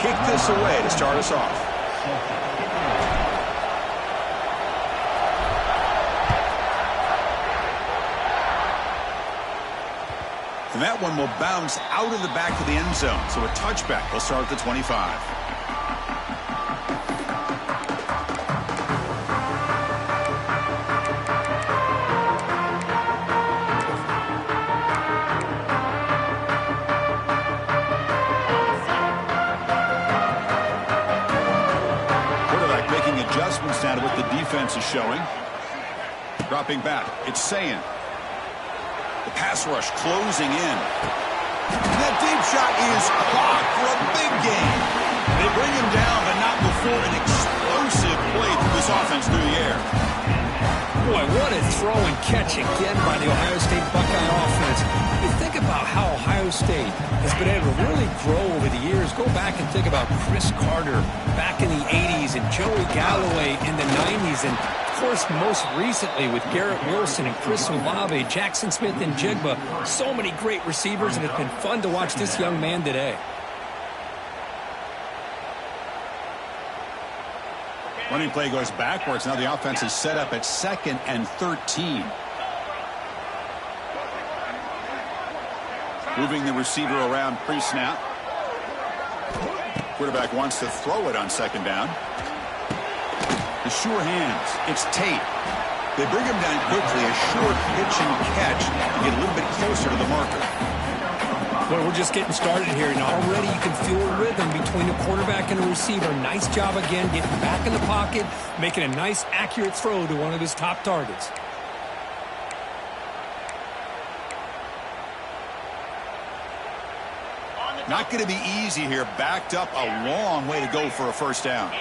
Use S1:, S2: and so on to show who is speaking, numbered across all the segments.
S1: kick this away to start us off. And that one will bounce out of the back of the end zone. So a touchback will start at the 25. Quarterback making adjustments now to what the defense is showing. Dropping back. It's Sayin. The pass rush closing in. And that deep shot is caught for a big gain. They bring him down, but not before an explosive play through this offense through the air.
S2: Boy, what a throw and catch again by the Ohio State Buckeye offense. You think about how Ohio State has been able to really grow over the years. Go back and think about Chris Carter back in the 80s and Joey Galloway in the 90s. And of course, most recently with Garrett Wilson and Chris Olave, Jackson Smith and Jigba. So many great receivers, and it's been fun to watch this young man today.
S1: Running play goes backwards. Now the offense is set up at 2nd and 13. Moving the receiver around pre-snap. Quarterback wants to throw it on 2nd down. The sure hands. It's Tate. They bring him down quickly. A short pitch and catch to get a little bit closer to the marker.
S2: Well, we're just getting started here, and already you can feel a rhythm between the quarterback and the receiver. Nice job again, getting back in the pocket, making a nice, accurate throw to one of his top targets.
S1: Not going to be easy here. Backed up a long way to go for a first down.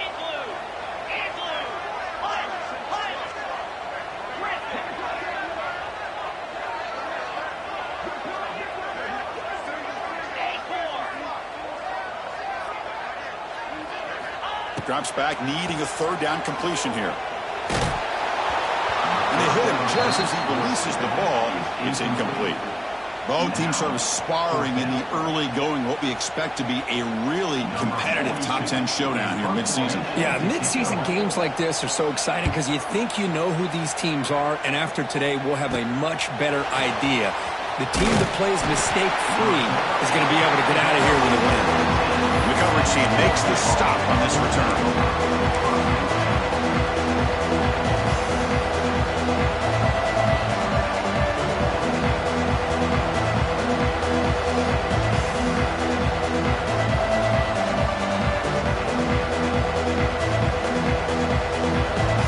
S1: Drops back, needing a 3rd down completion here. And they hit him just as he releases the ball. It's incomplete. Both teams sort of sparring in the early going, what we expect to be a really competitive top 10 showdown here midseason.
S2: Yeah, midseason games like this are so exciting because you think you know who these teams are, and after today we'll have a much better idea. The team that plays mistake-free is going to be able to get out of here with a win.
S1: The coverage team makes the stop on this return.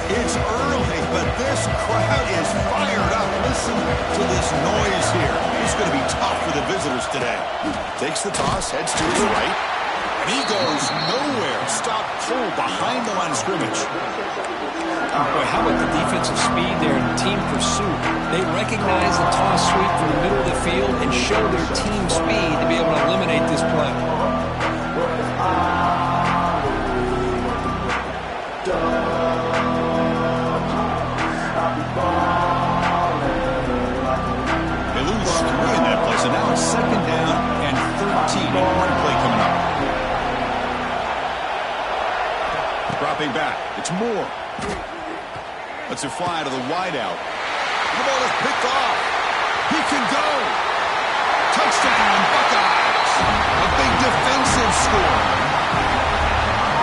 S1: It's early, but this crowd is fired up. Listen to this noise here. It's going to be tough for the visitors today. Takes the toss, heads to his right. He goes nowhere. Stop cold behind the line of scrimmage.
S2: Boy, how about the defensive speed there in team pursuit? They recognize the toss sweep from the middle of the field and show their team speed to be able to eliminate this play. They lose 3 in that play, so now it's 2nd down and 13. A run play coming up. Dropping back. It's Moore. Lets it fly to the wideout. The ball is picked off. He can go. Touchdown, Buckeyes. A big defensive score.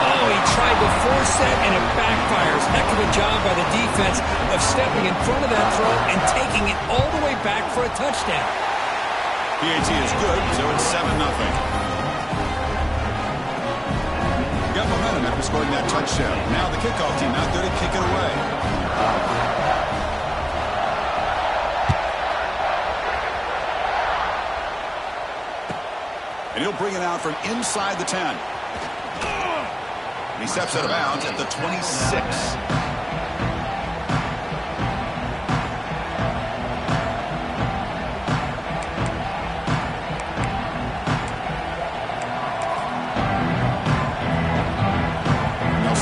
S2: Oh, he tried to force that, and it backfires. Heck of a job by the defense of stepping in front of that throw and taking it all the way back for a touchdown.
S1: PAT is good, so it's 7-0. Got momentum after scoring that touchdown. Now the kickoff team out there to kick it away. And he'll bring it out from inside the 10. And he steps out of bounds at the 26.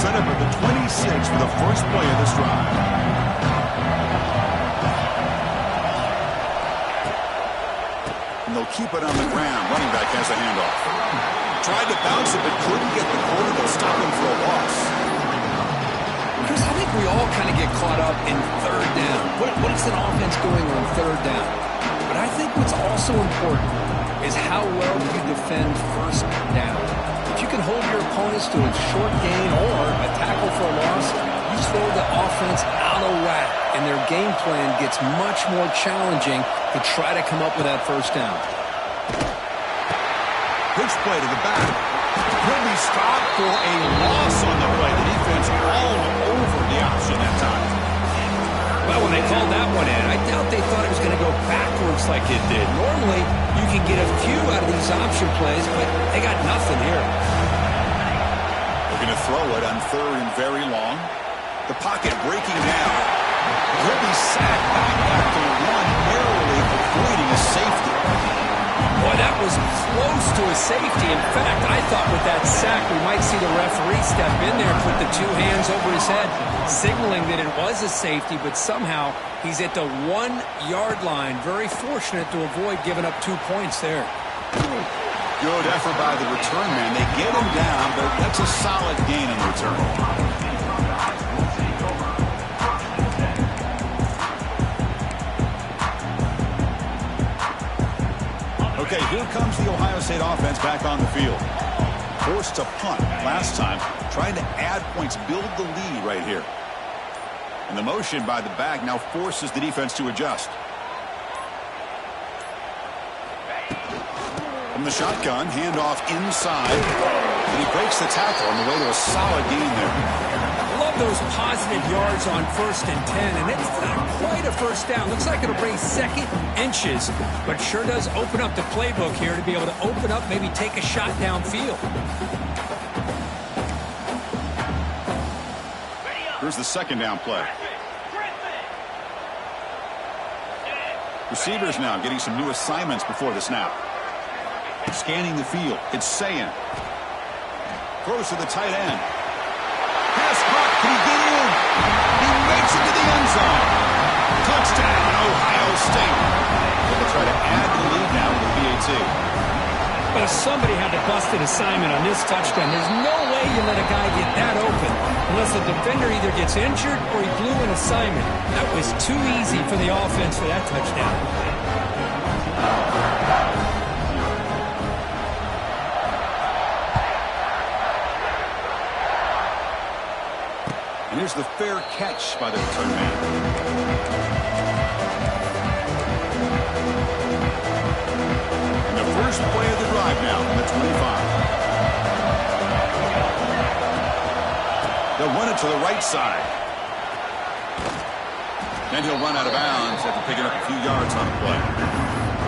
S1: Set up at the 26 for the first play of this drive. And they'll keep it on the ground. Running back has a handoff. Tried to bounce it, but couldn't get
S3: and third down. What is an offense doing on third down? But I think what's also important is how well you defend first down. If you can hold your opponents to a short gain or a tackle for a loss, you throw the offense out of whack, and their game plan gets much more challenging to try to come up with that first down.
S1: Pitch play to the back. He'll be stopped for a loss on the play. The defense all over the option that time.
S3: Well, when they called that one in, I doubt they thought it was going to go backwards like it did. Normally, you can get a few out of these option plays, but they got nothing here.
S1: They're going to throw it on third and very long. The pocket breaking down. He'll be sacked back after one, narrowly avoiding a safety.
S3: Boy, that was close to a safety. In fact, I thought with that sack we might see the referee step in there and put the two hands over his head, signaling that it was a safety, but somehow he's at the 1-yard line. Very fortunate to avoid giving up 2 points there.
S1: Good effort by the return man. They get him down, but that's a solid gain in the return. Okay, here comes the Ohio State offense back on the field. Forced to punt last time, trying to add points, build the lead right here. And the motion by the back now forces the defense to adjust. From the shotgun, handoff inside. And he breaks the tackle on the way to a solid gain there.
S3: Love those positive yards on 1st and 10, and it's not quite a first down. Looks like it'll bring second inches, but sure does open up the playbook here to be able to open up, maybe take a shot downfield.
S1: Here's the second down play. Receivers now getting some new assignments before the snap. Scanning the field. It's Sayin. Throws to the tight end. Pass caught. Can he get in? He makes it to the end zone. Touchdown, Ohio State. They'll try to add the lead now with the PAT.
S3: But if somebody had to bust an assignment on this touchdown, there's no way you let a guy get that open unless the defender either gets injured or he blew an assignment. That was too easy for the offense for that touchdown.
S1: And here's the fair catch by the return man. And the first play of the drive now from the 25. They'll run it to the right side. Then he'll run out of bounds after picking up a few yards on the play.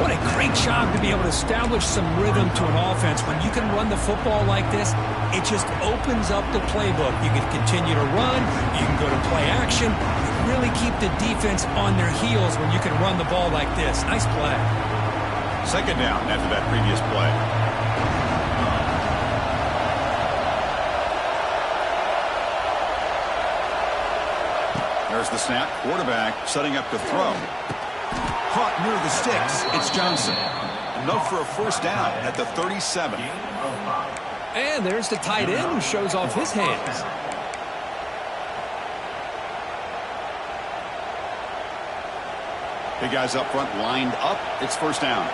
S3: What a great job to be able to establish some rhythm to an offense. When you can run the football like this, it just opens up the playbook. You can continue to run. You can go to play action. You really keep the defense on their heels when you can run the ball like this. Nice play.
S1: Second down after that previous play. There's the snap. Quarterback setting up to throw. Caught near the sticks. It's Johnson. Enough for a first down at the 37.
S3: And there's the tight end who shows off his hands.
S1: Big guys up front lined up. It's first down.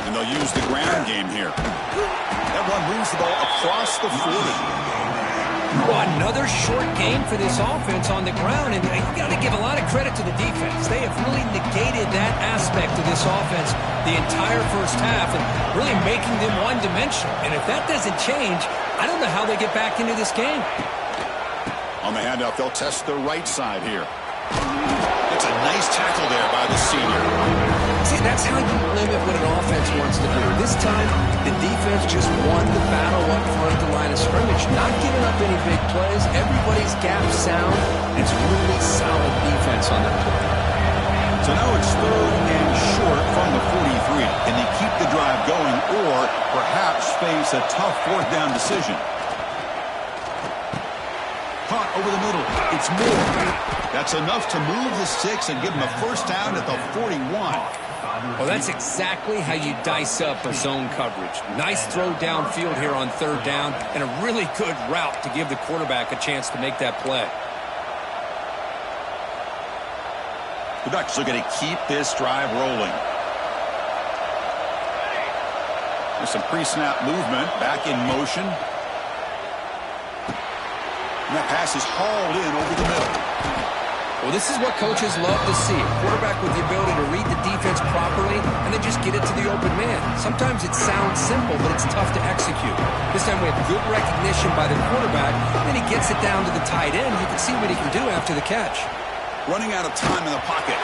S1: And they'll use the ground game here. That one moves the ball across the 40.
S3: Well, another short game for this offense on the ground, and you got to give a lot of credit to the defense. They have really negated that aspect of this offense the entire first half and really making them one-dimensional. And if that doesn't change, I don't know how they get back into this game.
S1: On the handoff, they'll test the right side here. It's a nice tackle there by the senior.
S3: See, that's how you limit what an offense wants to do. This time, the defense just won the battle up front at the line of scrimmage, not giving up any big plays. Everybody's gap sound. It's really solid defense on their play.
S1: So now it's third and short from the 43. Can they keep the drive going or perhaps face a tough fourth down decision? Caught over the middle. It's more. That's enough to move the sticks and give him a first down at the 41.
S3: Well, that's exactly how you dice up a zone coverage. Nice throw downfield here on third down, and a really good route to give the quarterback a chance to make that play.
S1: The Ducks are going to keep this drive rolling. There's some pre-snap movement, back in motion. And that pass is hauled in over the middle.
S3: Well, this is what coaches love to see. A quarterback with the ability to read the defense properly and then just get it to the open man. Sometimes it sounds simple, but it's tough to execute. This time we have good recognition by the quarterback, and he gets it down to the tight end. You can see what he can do after the catch.
S1: Running out of time in the pocket.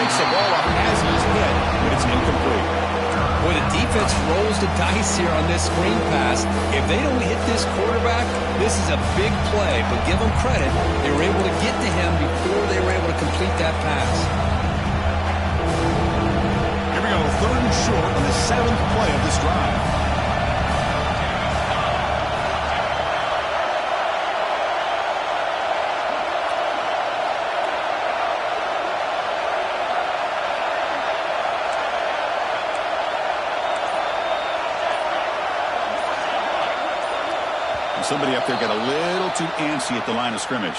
S1: Gets the ball up as he's hit, but it's incomplete.
S3: Boy, the defense rolls the dice here on this screen pass. If they don't hit this quarterback, this is a big play. But give them credit, they were able to get to him before they were able to complete that pass.
S1: Here we go, 3rd and short on the 7th play of this drive. Somebody up there got a little too antsy at the line of scrimmage.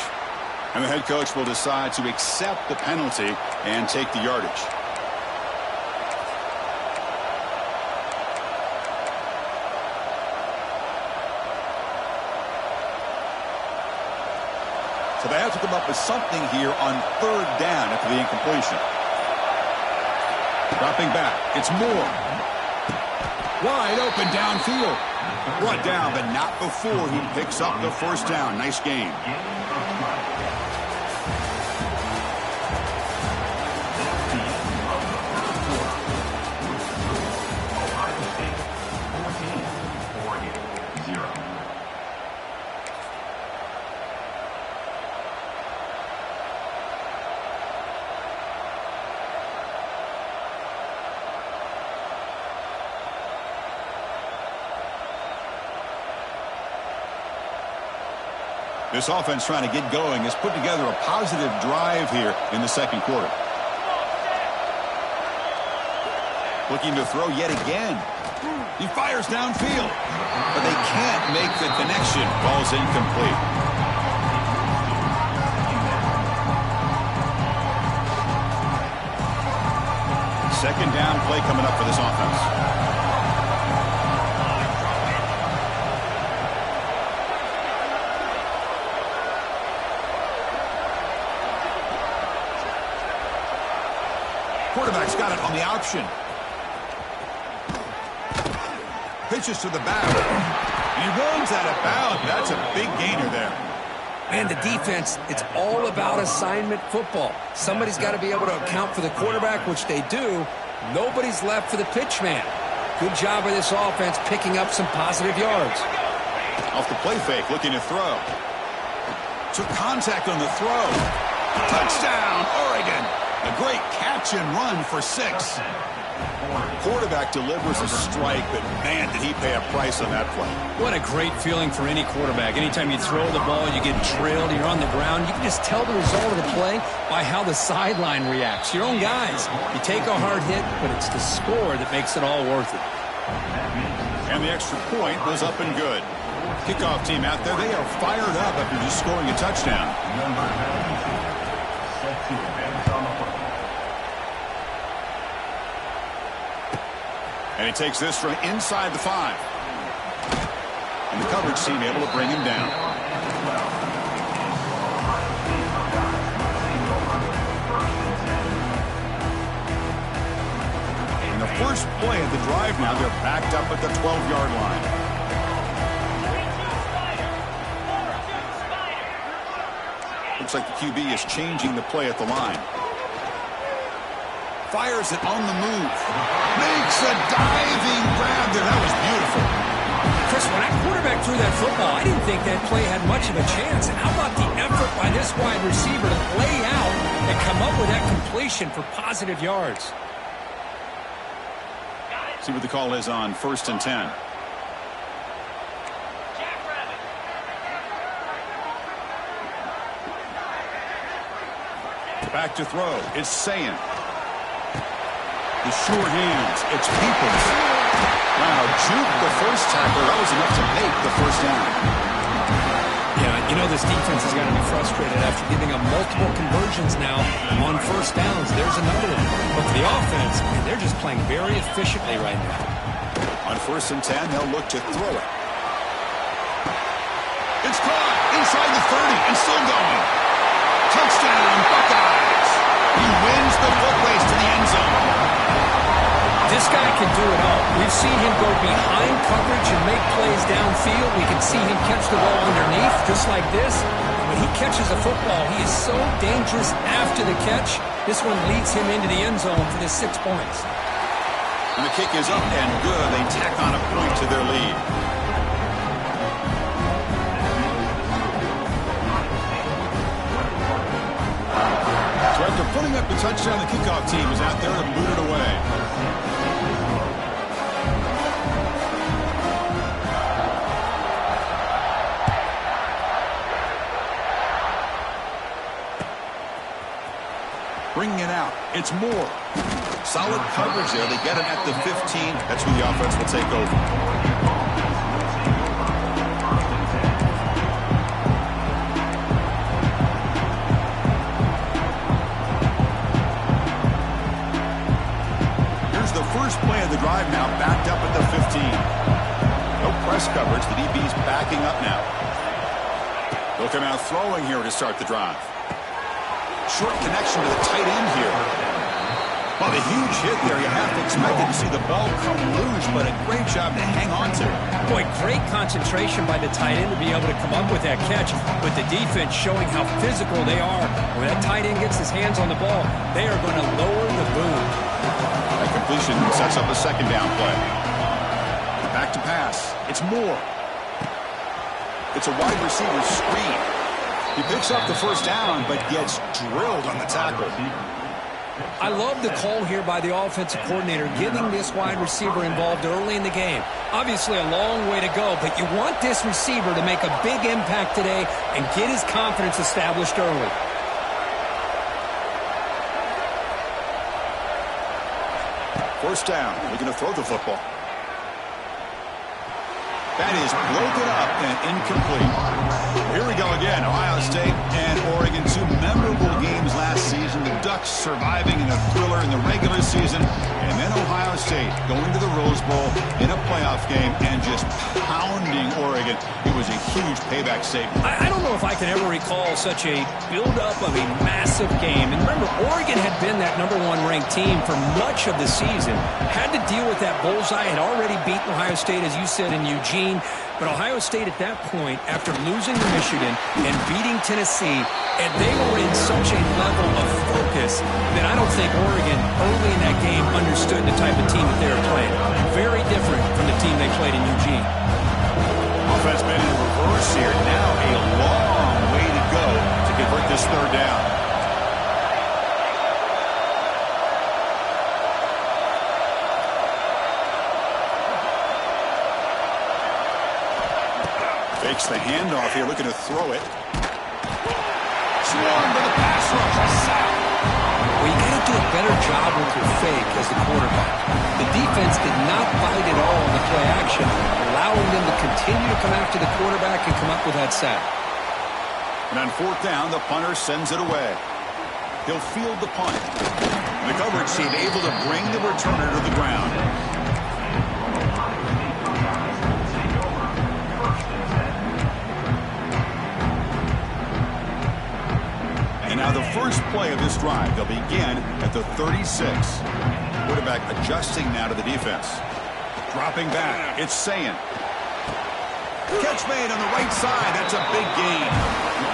S1: And the head coach will decide to accept the penalty and take the yardage. So they have to come up with something here on 3rd down after the incompletion. Dropping back. It's Moore. Wide open downfield. Brought down, but not before he picks up the first down. Nice game. This offense trying to get going has put together a positive drive here in the 2nd quarter. Looking to throw yet again. He fires downfield, but they can't make the connection. Ball's incomplete. Second down play coming up for this offense. Quarterback's got it on the option. Pitches to the back. And he runs out of bounds. That's a big gainer there.
S3: Man, the defense, it's all about assignment football. Somebody's got to be able to account for the quarterback, which they do. Nobody's left for the pitch man. Good job by this offense picking up some positive yards.
S1: Off the play fake, looking to throw. Took contact on the throw. Touchdown, Oregon. A great catch and run for 6. Quarterback delivers a strike, but man, did he pay a price on that play.
S3: What a great feeling for any quarterback. Anytime you throw the ball, you get drilled, you're on the ground. You can just tell the result of the play by how the sideline reacts. Your own guys. You take a hard hit, but it's the score that makes it all worth it.
S1: And the extra point was up and good. Kickoff team out there, they are fired up after just scoring a touchdown. And he takes this from inside the 5. And the coverage team able to bring him down. And the first play of the drive now, they're backed up at the 12-yard line. Looks like the QB is changing the play at the line. Fires it on the move. Makes a diving grab there. That was beautiful.
S3: Chris, when that quarterback threw that football, I didn't think that play had much of a chance. And how about the effort by this wide receiver to lay out and come up with that completion for positive yards?
S1: See what the call is on 1st and 10. Back to throw. It's Sayin. The sure hands. It's Peoples. Wow, juke the first tackle. That was enough to make the first down.
S3: Yeah, you know this defense has got to be frustrated after giving up multiple conversions now on first downs. There's another one. But for the offense, man, they're just playing very efficiently right now.
S1: On 1st and 10, they'll look to throw it. It's caught inside the 30 and still going. Touchdown, Buckeyes. He wins the foot race to the end zone.
S3: This guy can do it all. We've seen him go behind coverage and make plays downfield. We can see him catch the ball underneath, just like this. And when he catches a football, he is so dangerous after the catch. This one leads him into the end zone for the 6 points.
S1: And the kick is up and good. They tack on a point to their lead. So after putting up the touchdown, the kickoff team is out there to boot it away. Bringing it out. It's Moore. Solid coverage there. They get it at the 15. That's who the offense will take over. Here's the first play of the drive now, backed up at the 15. No press coverage. The DB's backing up now. They'll come out throwing here to start the drive. Short connection to the tight end here. Well, the huge hit there. You have to expect to see the ball come loose, but a great job to hang on to.
S3: Boy, great concentration by the tight end to be able to come up with that catch. But the defense showing how physical they are. When that tight end gets his hands on the ball, they are going to lower the boom.
S1: That completion sets up a second down play. Back to pass. It's Moore. It's a wide receiver screen. He picks up the first down, but gets drilled on the tackle.
S3: I love the call here by the offensive coordinator, getting this wide receiver involved early in the game. Obviously a long way to go, but you want this receiver to make a big impact today and get his confidence established early.
S1: First down. Looking to throw the football. That is broken up and incomplete. Here we go again. Ohio State and Oregon, 2 memorable games last season. The Ducks surviving in a thriller in the regular season. And then Ohio State going to the Rose Bowl in a playoff game and just pounding Oregon. It was a huge payback statement.
S3: I don't know if I can ever recall such a build-up of a massive game. And remember, Oregon had been that #1 ranked team for much of the season. Had to deal with that bullseye. Had already beaten Ohio State, as you said, in Eugene. But Ohio State at that point, after losing to Michigan and beating Tennessee, and they were in such a level of focus that I don't think Oregon early in that game understood the type of team that they were playing. Very different from the team they played in Eugene.
S1: Offense been in reverse here. Now a long way to go to convert this third down. Fakes the handoff here, looking to throw it. Swarmed to the pass rush. A sack.
S3: Well, you got to do a better job with your fake as the quarterback. The defense did not bite at all on the play action, allowing them to continue to come after the quarterback and come up with that sack.
S1: And on 4th down, the punter sends it away. He'll field the punt. And the coverage team able to bring the returner to the ground. And now the first play of this drive, they'll begin at the 36. Quarterback adjusting now to the defense. Dropping back, it's Sayin. Catch made on the right side, that's a big gain.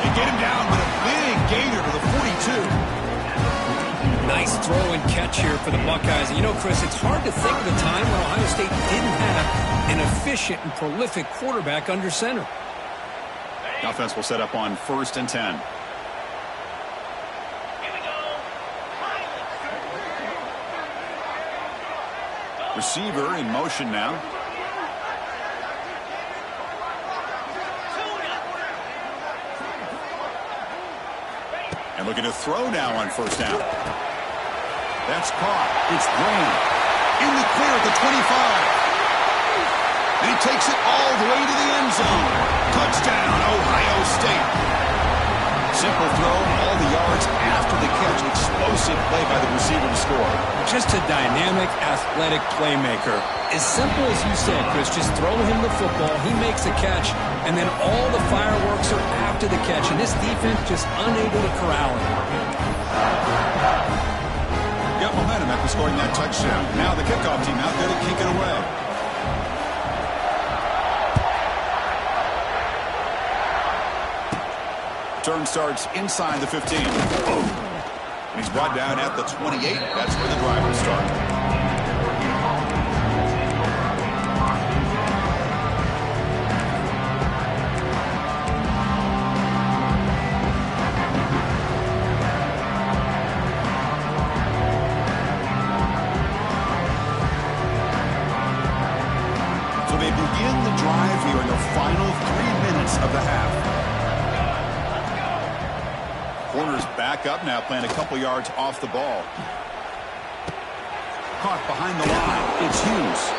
S1: They get him down with a big gainer to the 42.
S3: Nice throw and catch here for the Buckeyes. And you know, Chris, it's hard to think of a time when Ohio State didn't have an efficient and prolific quarterback under center.
S1: The offense will set up on 1st and 10. Receiver in motion now. And looking to throw now on first down. That's caught. It's Graham. In the clear at the 25. And he takes it all the way to the end zone. Touchdown, Ohio State. Simple throw, all the yards after the catch. Explosive play by the receiver to score.
S3: Just a dynamic, athletic playmaker. As simple as you said, Chris, just throw him the football, he makes a catch, and then all the fireworks are after the catch, and this defense just unable to corral him.
S1: Got momentum after scoring that touchdown. Now the kickoff team out there to kick it away. Turn starts inside the 15. And he's brought down at the 28. That's where the drive will start. So they begin the drive here in the final 3 minutes of the half. Corner's back up now, playing a couple yards off the ball. Caught behind the line. It's Hughes.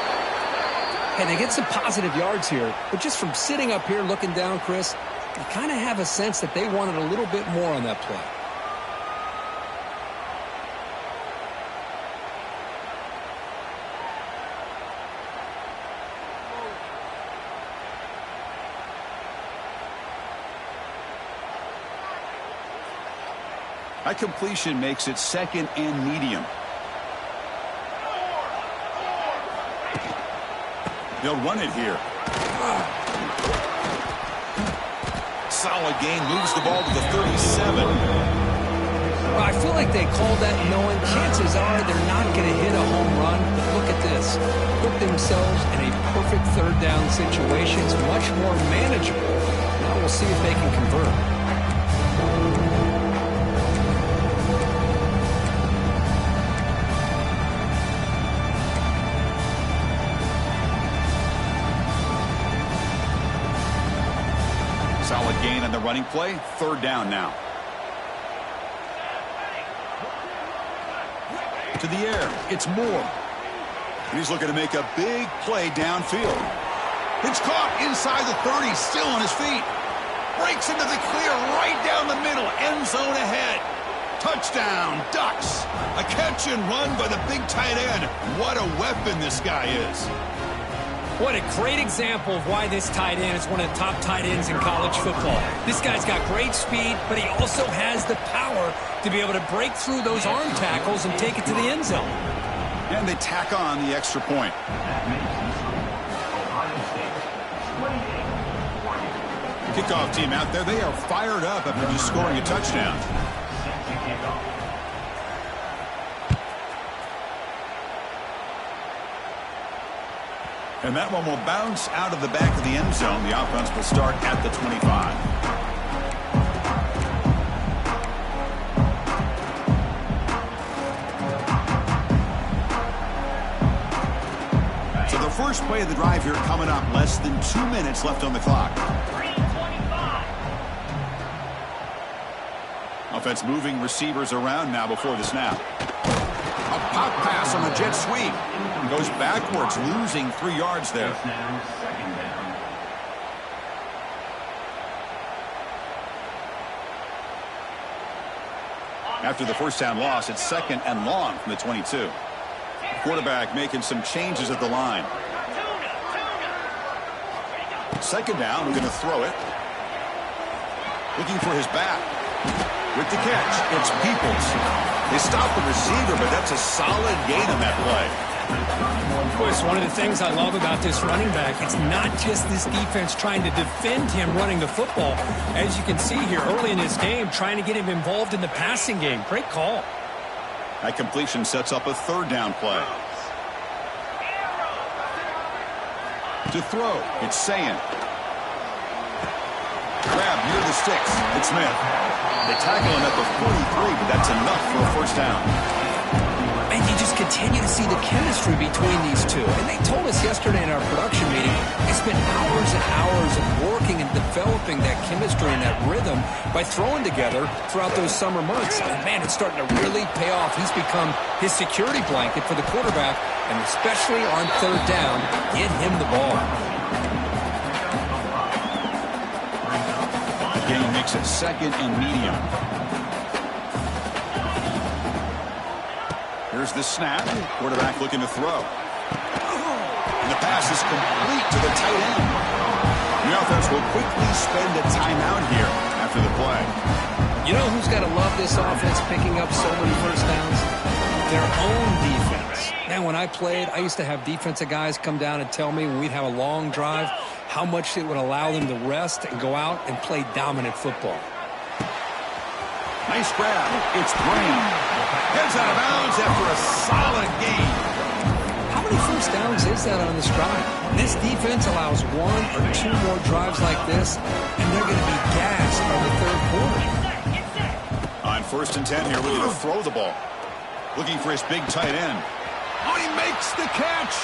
S3: Hey, they get some positive yards here, but just from sitting up here looking down, Chris, you kind of have a sense that they wanted a little bit more on that play.
S1: That completion makes it second and medium. They'll run it here. Solid gain, moves the ball to the 37.
S3: Well, I feel like they called that knowing chances are they're not going to hit a home run. But look at this. Put themselves in a perfect third down situation. It's much more manageable. Now we'll see if they can convert.
S1: Solid gain on the running play. Third down now. To the air. It's Moore. He's looking to make a big play downfield. It's caught inside the 30. Still on his feet. Breaks into the clear right down the middle. End zone ahead. Touchdown, Ducks. A catch and run by the big tight end. What a weapon this guy is.
S4: What a great example of why this tight end is one of the top tight ends in college football. This guy's got great speed, but he also has the power to be able to break through those arm tackles and take it to the end zone.
S1: And they tack on the extra point. Kickoff team out there, they are fired up after just scoring a touchdown. And that one will bounce out of the back of the end zone. The offense will start at the 25. So the first play of the drive here coming up. Less than 2 minutes left on the clock. Offense moving receivers around now before the snap. A pop pass on the jet sweep. Goes backwards, losing 3 yards there. After the first down loss, it's second and long from the 22. Quarterback making some changes at the line. Second down, we're going to throw it. Looking for his back. With the catch, it's Peoples. They stop the receiver, but that's a solid gain on that play.
S4: Of course, one of the things I love about this running back, it's not just this defense trying to defend him running the football. As you can see here early in this game, trying to get him involved in the passing game. Great call.
S1: That completion sets up a third down play. To throw, it's Sayin. Grab near the sticks. It's Smith. They tackle him at the 43, but that's enough for a first down.
S3: And you just continue to see the chemistry between these two. And they told us yesterday in our production meeting, they spent hours and hours of working and developing that chemistry and that rhythm by throwing together throughout those summer months. And, man, it's starting to really pay off. He's become his security blanket for the quarterback, and especially on third down, get him the ball.
S1: The game makes it 2nd and medium. Here's the snap. Quarterback looking to throw. And the pass is complete to the tight end. The offense will quickly spend a timeout here after the play.
S3: You know who's got to love this offense picking up so many first downs? Their own defense. Man, when I played, I used to have defensive guys come down and tell me when we'd have a long drive how much it would allow them to rest and go out and play dominant football.
S1: Nice grab. It's Green. Heads out of bounds after a solid gain.
S3: How many first downs is that on this drive? This defense allows 1 or 2 more drives like this, and they're going to be gassed by the third quarter.
S1: On 1st and 10 here, looking to throw the ball. Looking for his big tight end. Oh, he makes the catch.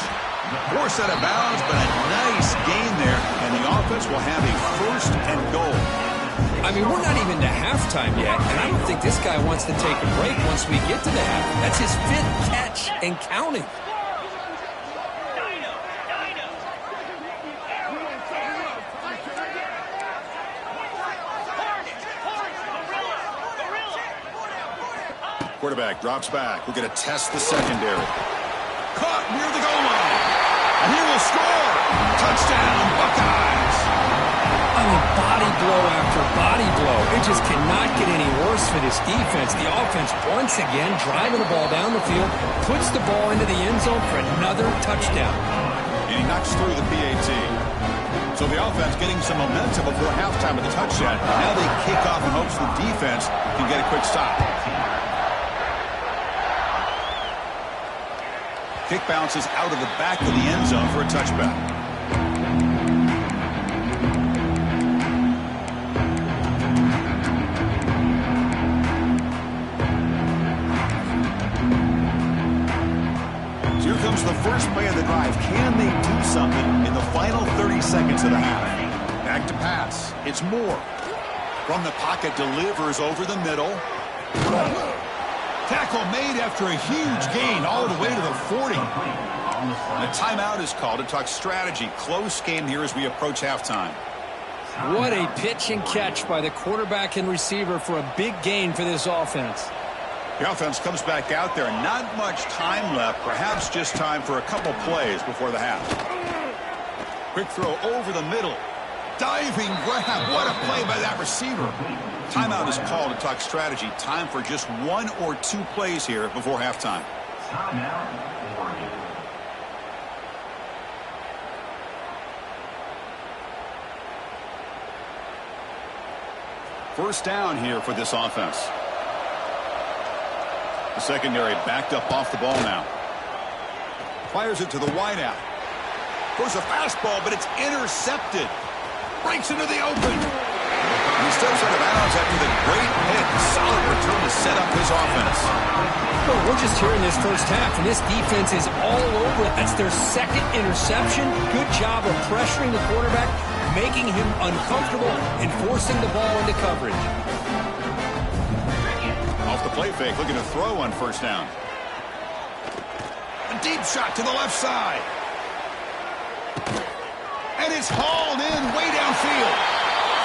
S1: Forced out of bounds, but a nice gain there, and the offense will have a 1st and goal.
S3: I mean, we're not even to halftime yet, and I don't think this guy wants to take a break once we get to the half. That's his 5th catch and counting.
S1: Quarterback drops back. We're going to test the secondary. Caught near the goal line. And he will score. Touchdown, Buckeyes.
S3: I mean, body blow after body blow. It just cannot get any worse for this defense. The offense, once again, driving the ball down the field, puts the ball into the end zone for another touchdown.
S1: And he knocks through the PAT. So the offense getting some momentum before halftime with the touchdown. Now they kick off in hopes the defense can get a quick stop. Kick bounces out of the back of the end zone for a touchback. So here comes the first play of the drive. Can they do something in the final 30 seconds of the half? Back to pass. It's Moore. From the pocket, delivers over the middle. Tackle made after a huge gain all the way to the 40. A timeout is called to talk strategy. Close game here as we approach halftime.
S3: What a pitch and catch by the quarterback and receiver for a big gain for this offense.
S1: The offense comes back out there. Not much time left. Perhaps just time for a couple plays before the half. Quick throw over the middle. Diving grab. What a play by that receiver. Timeout is called to talk strategy. Time for just 1 or 2 plays here before halftime. First down here for this offense. The secondary backed up off the ball now. Fires it to the wideout. Goes a fastball, but it's intercepted. Breaks into the open. And he steps out of bounds after the great hit. Solid return to set up his offense.
S3: Well, we're just here in this first half, and this defense is all over it. That's their 2nd interception. Good job of pressuring the quarterback, making him uncomfortable, and forcing the ball into coverage.
S1: Off the play fake, looking to throw on first down. A deep shot to the left side. And it's hauled in way downfield.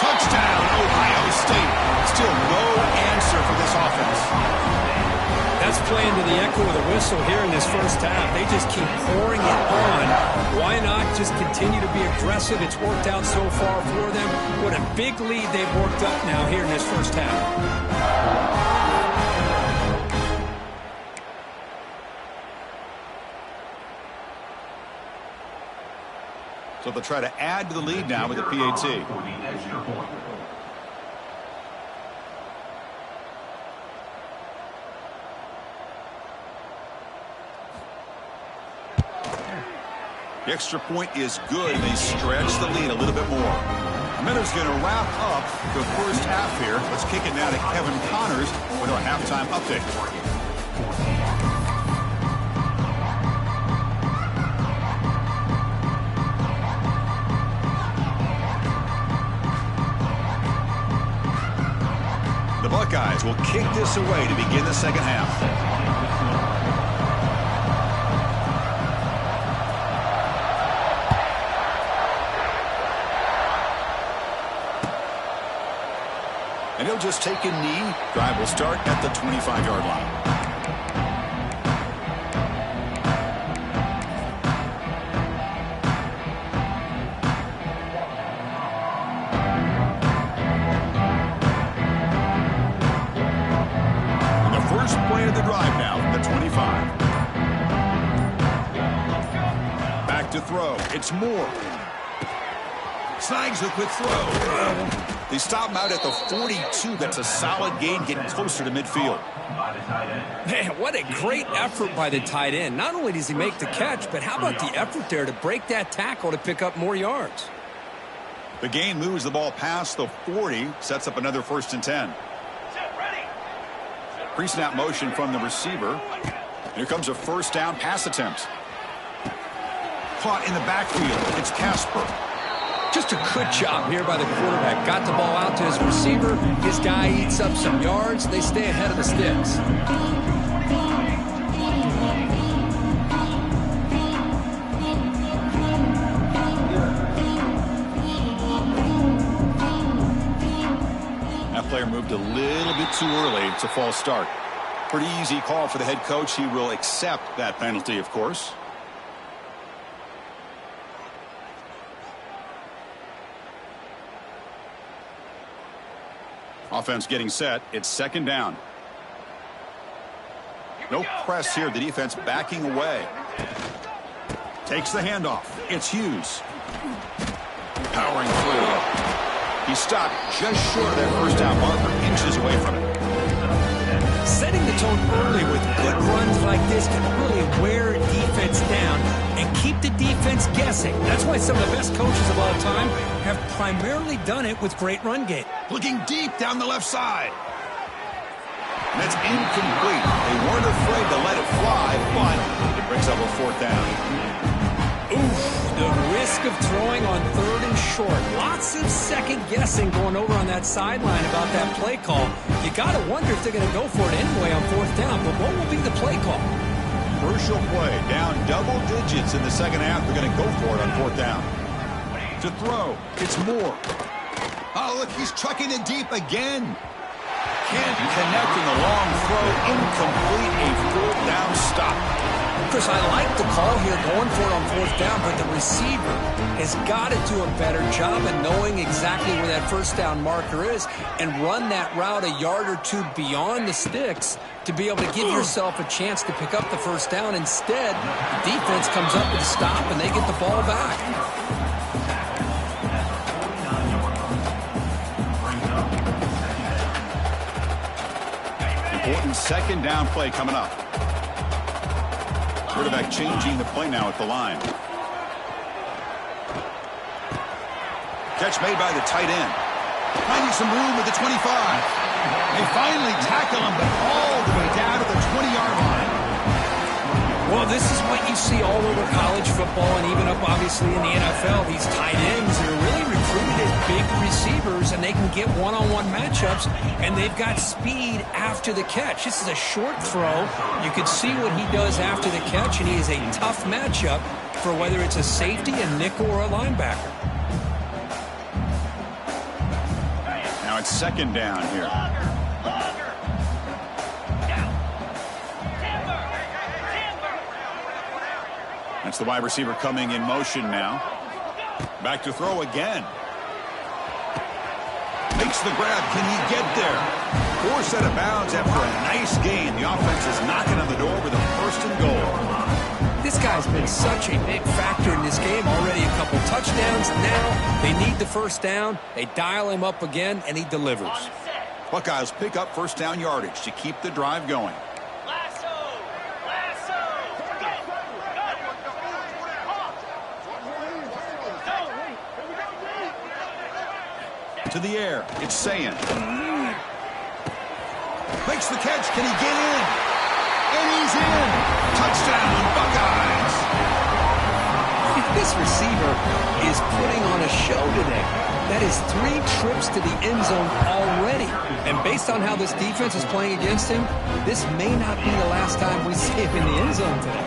S1: Touchdown, Ohio State. Still no answer for this offense.
S3: That's playing to the echo of the whistle here in this first half. They just keep pouring it on. Why not just continue to be aggressive? It's worked out so far for them. What a big lead they've worked up now here in this first half.
S1: So they'll try to add to the lead now with the PAT. The extra point is good, and they stretch the lead a little bit more. Miller's going to wrap up the first half here. Let's kick it now to Kevin Connors with our halftime update. Buckeyes will kick this away to begin the second half. And he'll just take a knee. Drive will start at the 25-yard line. Play of the drive now from the 25. Back to throw. It's Moore. Snags a quick throw. They stop him out at the 42. That's a solid gain, getting closer to midfield.
S4: Man, what a great effort by the tight end. Not only does he make the catch, but how about the effort there to break that tackle to pick up more yards?
S1: The gain moves the ball past the 40, sets up another 1st and 10. Pre-snap motion from the receiver. Here comes a 1st down pass attempt. Caught in the backfield. It's Casper.
S4: Just a good job here by the quarterback. Got the ball out to his receiver. His guy eats up some yards. They stay ahead of the sticks.
S1: Player moved a little bit too early. It's a false start. Pretty easy call for the head coach. He will accept that penalty, of course. Offense getting set. It's 2nd down. No press here. The defense backing away. Takes the handoff. It's Hughes. Powering through. He stopped just short of that 1st down marker, inches away from it.
S4: Setting the tone early with good runs like this can really wear a defense down and keep the defense guessing. That's why some of the best coaches of all time have primarily done it with great run game.
S1: Looking deep down the left side. And that's incomplete. They weren't afraid to let it fly, but it brings up a 4th down.
S4: Oof, the risk of throwing on 3rd and short. Lots of second guessing going over on that sideline about that play call. You got to wonder if they're going to go for it anyway on 4th down, but what will be the play call?
S1: Crucial play, down double digits in the second half. They're going to go for it on 4th down. To throw, it's Moore. Oh, look, he's chucking it deep again. Can't connect in the long throw. Incomplete, a 4th down stop.
S4: Chris, I like the call here going for it on 4th down, but the receiver has got to do a better job of knowing exactly where that 1st down marker is and run that route a yard or two beyond the sticks to be able to give yourself a chance to pick up the 1st down. Instead, the defense comes up with a stop and they get the ball back.
S1: Important 2nd down play coming up. Quarterback changing the play now at the line. Catch made by the tight end. Finding some room at the 25. They finally tackle him, but all the way down to the 20-yard line.
S4: Well, this is what you see all over college football and even up, obviously, in the NFL. These tight ends that are really recruited as big receivers, and they can get one-on-one matchups, and they've got speed after the catch. This is a short throw. You can see what he does after the catch, and he is a tough matchup for whether it's a safety, a nickel, or a linebacker.
S1: Now it's 2nd down here. That's the wide receiver coming in motion now. Back to throw again. Makes the grab. Can he get there? Forced out of bounds after a nice gain. The offense is knocking on the door with a 1st and goal.
S4: This guy's been such a big factor in this game. Already a couple touchdowns. Now they need the 1st down. They dial him up again, and he delivers.
S1: Buckeyes pick up 1st down yardage to keep the drive going. To the air. It's Sayin. Makes the catch. Can he get in? And he's in. Touchdown, Buckeyes.
S4: This receiver is putting on a show today. That is 3 trips to the end zone already. And based on how this defense is playing against him, this may not be the last time we see him in the end zone today.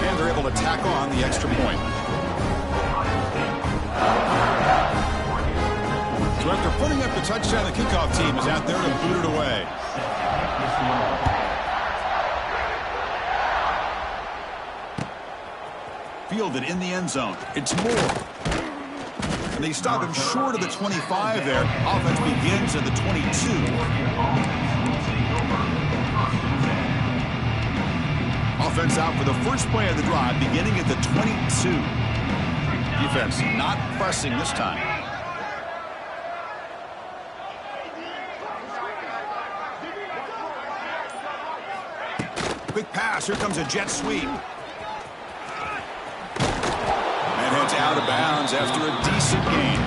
S1: And they're able to tack on the extra point. So after putting up the touchdown, the kickoff team is out there to boot it away. Fielded in the end zone. It's Moore. And they stop him short of the 25 there. Offense begins at the 22. Offense out for the first play of the drive, beginning at the 22. Defense not pressing this time. Quick pass. Here comes a jet sweep. And heads out of bounds after a decent gain.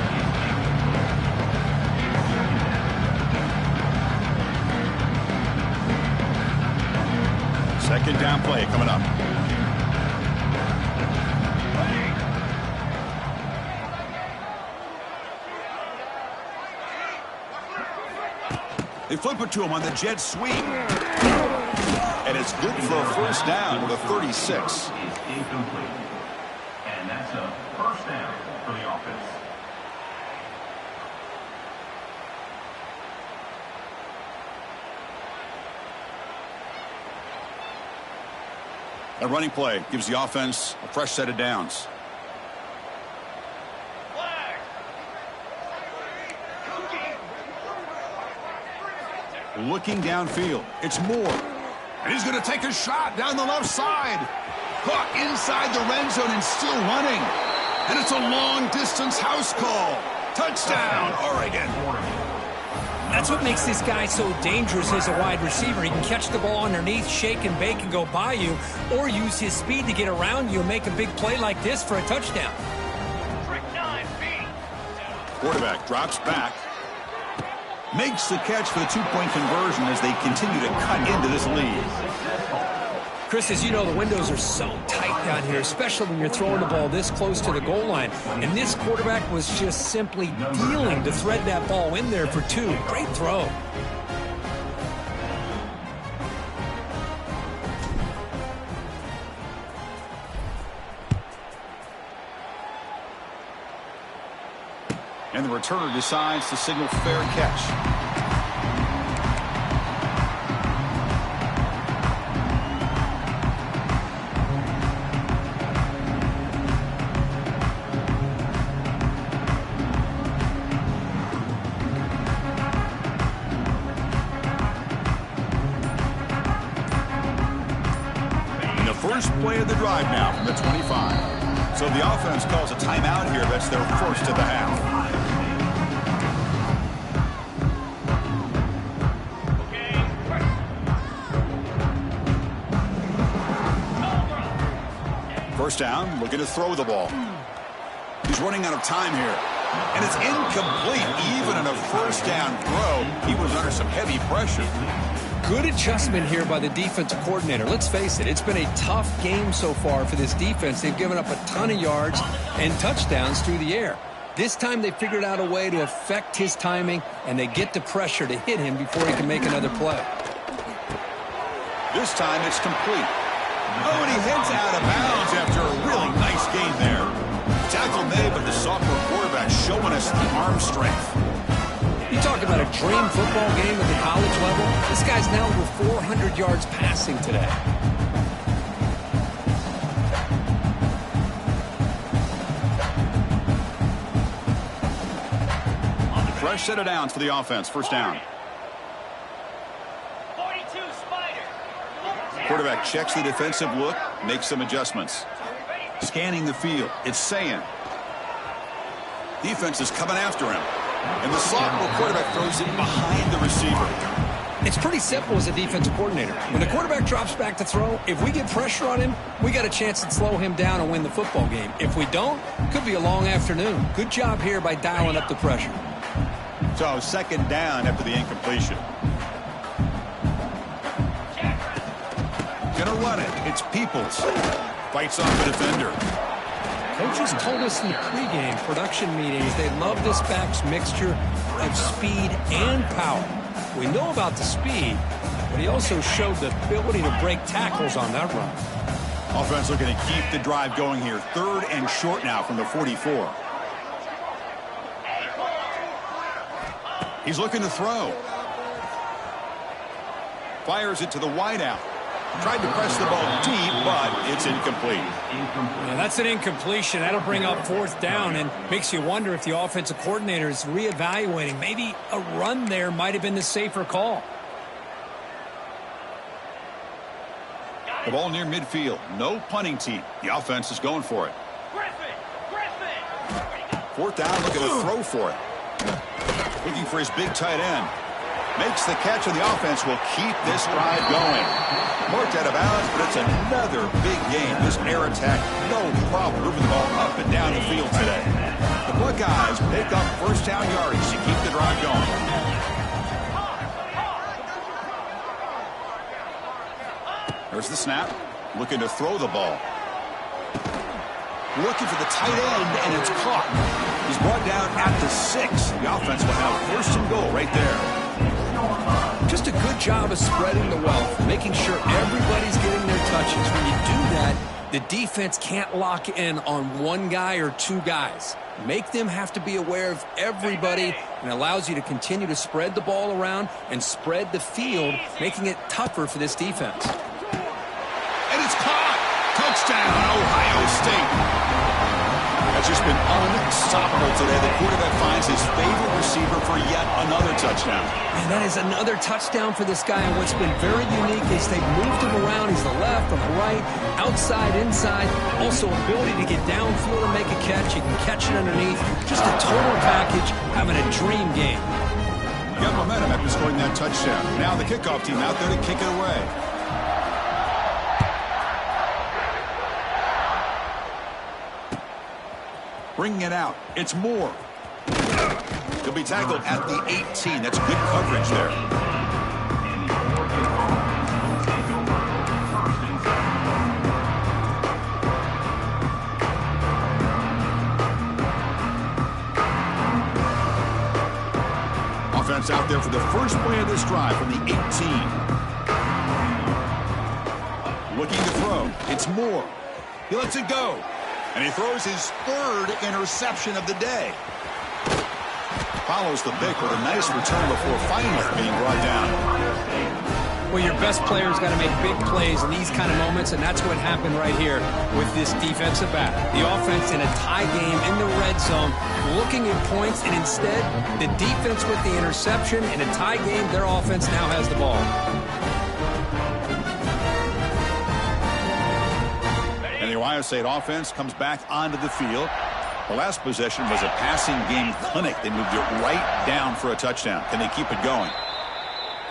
S1: Second down play coming up. They flip it to him on the jet sweep. And it's good for a first down to the 36.
S5: Incomplete. And that's a first down for the offense.
S1: A running play gives the offense a fresh set of downs. Looking downfield. It's Moore. And he's going to take a shot down the left side. Hook inside the red zone and still running. And it's a long-distance house call. Touchdown, Oregon.
S4: That's what makes this guy so dangerous as a wide receiver. He can catch the ball underneath, shake and bake and go by you, or use his speed to get around you and make a big play like this for a touchdown.
S1: Quarterback drops back. Makes the catch for the two-point conversion as they continue to cut into this lead.
S4: Chris, as you know, the windows are so tight down here, especially when you're throwing the ball this close to the goal line. And this quarterback was just simply dealing to thread that ball in there for two. Great throw.
S1: And the returner decides to signal fair catch. And the first play of the drive now from the 25. So the offense calls a timeout here. That's their first of the half. First down, looking to throw the ball. He's running out of time here. And it's incomplete. Even in a first down throw, he was under some heavy pressure.
S4: Good adjustment here by the defensive coordinator. Let's face it, it's been a tough game so far for this defense. They've given up a ton of yards and touchdowns through the air. This time they figured out a way to affect his timing, and they get the pressure to hit him before he can make another play.
S1: This time it's complete. Oh, and he heads out of bounds after a really nice gain there. Tackle made, but the sophomore quarterback showing us the arm strength.
S4: You talk about a dream football game at the college level. This guy's now over 400 yards passing today.
S1: Fresh set of downs for the offense. First down. Quarterback checks the defensive look, makes some adjustments. Scanning the field, it's Sayin. Defense is coming after him. And the sophomore quarterback throws it behind the receiver.
S4: It's pretty simple as a defensive coordinator. When the quarterback drops back to throw, if we get pressure on him, we got a chance to slow him down and win the football game. If we don't, could be a long afternoon. Good job here by dialing up the pressure.
S1: So second down after the incompletion. Gonna run it. It's Peoples. Fights off the defender.
S4: Coaches told us in the pregame production meetings they love this back's mixture of speed and power. We know about the speed, but he also showed the ability to break tackles on that run.
S1: Offense looking to keep the drive going here. 3rd and short now from the 44. He's looking to throw. Fires it to the wideout. Tried to press the ball deep, but it's incomplete.
S4: Yeah, that's an incompletion. That'll bring up 4th down and makes you wonder if the offensive coordinator is reevaluating. Maybe a run there might have been the safer call.
S1: The ball near midfield. No punting team. The offense is going for it. 4th down, looking to throw for it. Looking for his big tight end. Makes the catch, and the offense will keep this drive going. Marked out of bounds, but it's another big game. This air attack, no problem moving the ball up and down the field today. The Buckeyes pick up 1st down yardage to keep the drive going. There's the snap. Looking to throw the ball. Looking for the tight end, and it's caught. He's brought down at the 6. The offense will have 1st and goal right there.
S3: Just a good job of spreading the wealth, making sure everybody's getting their touches. When you do that, the defense can't lock in on one guy or 2 guys. Make them have to be aware of everybody, and allows you to continue to spread the ball around and spread the field, making it tougher for this defense.
S1: And it's caught. Touchdown, Ohio State. That's just been unstoppable today. The quarterback finds his favorite receiver for yet another touchdown.
S4: And that is another touchdown for this guy. And what's been very unique is they've moved him around. He's the left, on the right, outside, inside. Also ability to get downfield and make a catch. You can catch it underneath. Just a total package, having a dream game.
S1: Got momentum after scoring that touchdown. Now the kickoff team out there to kick it away. Bringing it out. It's Moore. He'll be tackled at the 18. That's good coverage there. Offense out there for the first play of this drive from the 18. Looking to throw. It's Moore. He lets it go. And he throws his 3rd interception of the day. Follows the pick with a nice return before finally being brought down.
S4: Well, your best player's got to make big plays in these kind of moments, and that's what happened right here with this defensive back. The offense in a tie game in the red zone, looking at points, and instead, the defense with the interception. In a tie game, their offense now has the ball.
S1: And the Ohio State offense comes back onto the field. The last possession was a passing game clinic. They moved it right down for a touchdown. Can they keep it going?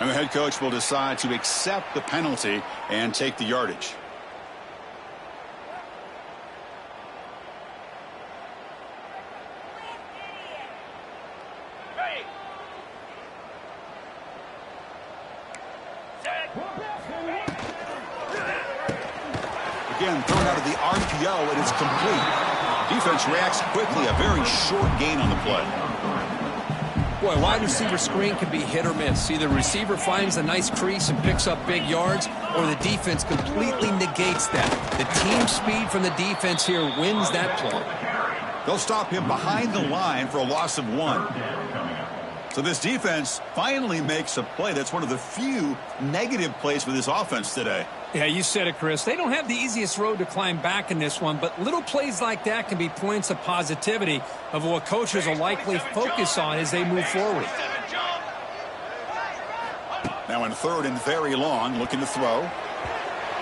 S1: And the head coach will decide to accept the penalty and take the yardage. Again, thrown out of the RPO, and it's complete. Defense reacts quickly. A very short gain on the play.
S3: Boy, wide receiver screen can be hit or miss. Either the receiver finds a nice crease and picks up big yards, or the defense completely negates that. The team speed from the defense here wins that play.
S1: They'll stop him behind the line for a loss of 1. So this defense finally makes a play. That's one of the few negative plays for this offense today.
S4: Yeah, you said it, Chris. They don't have the easiest road to climb back in this one, but little plays like that can be points of positivity of what coaches will likely focus on as they move forward.
S1: Now in 3rd and very long, looking to throw.